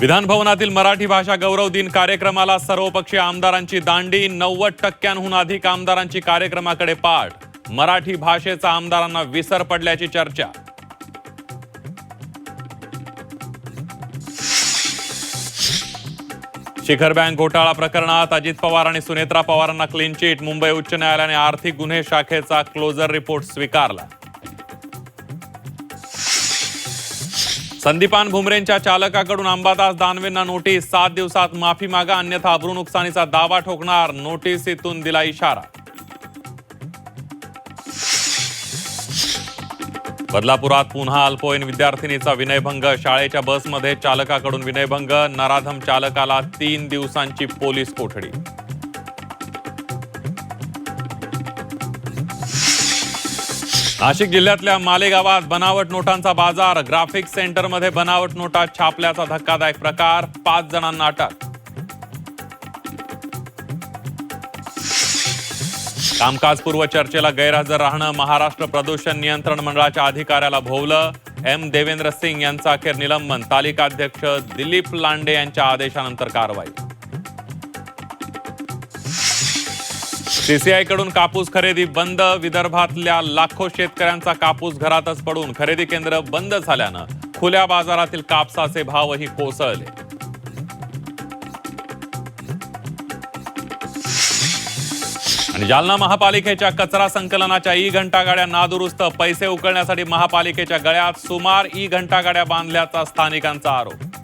विधान भवनातील मराठी भाषा गौरव दिन कार्यक्रमाला सर्वपक्षीय आमदारांची दांडी. 90% अधिक आमदारांची कार्यक्रमाकडे पाठ. मराठी भाषेचा आमदारांना विसर पडल्याची चर्चा. शिखर बँक घोटाळा प्रकरणात अजित पवार आणि सुनेत्रा पवारांना क्लीन चिट. मुंबई उच्च न्यायालयाने आर्थिक गुन्हे शाखेचा क्लोजर रिपोर्ट स्वीकारला. संदीपान भुमरेंच्या चालकाकडून अंबादास दानवेंना नोटीस. 7 दिवसात माफी मागा अन्यथा अब्रू नुकसानीचा दावा ठोकणार. नोटीसीतून दिला इशारा. बदलापुरात पुन्हा अल्पवयीन विद्यार्थिनीचा विनयभंग. शाळेच्या बसमध्ये चालकाकडून विनयभंग. नराधम चालकाला 3 दिवसांची पोलीस कोठडी. नाशिक जिल्ह्यातल्या मालेगावात बनावट नोटांचा बाजार. ग्राफिक्स सेंटरमध्ये बनावट नोटा छापल्याचा धक्कादायक प्रकार. 5 जणांना अटक. कामकाजपूर्व चर्चेला गैरहजर राहणं. महाराष्ट्र प्रदूषण नियंत्रण मंडळाच्या अधिकाऱ्याला भोवलं. एम देवेंद्र सिंग यांचं अखेर निलंबन. तालिकाध्यक्ष दिलीप लांडे यांच्या आदेशानंतर कारवाई. सीसीआय कडून कापूस खरेदी बंद. विदर्भातल्या लाखो शेतकऱ्यांचा कापूस घरातच पडून खरेदी केंद्र बंद झाल्यानं खुल्या बाजारातील कापसाचे भावही कोसळले. आणि जालना महापालिकेच्या कचरा संकलनाच्या ई-घंटा गाड्या नादुरुस्त. पैसे उकळण्यासाठी महापालिकेच्या गळ्यात सुमार ई-घंटा गाड्या बांधल्याचा स्थानिकांचा आरोप.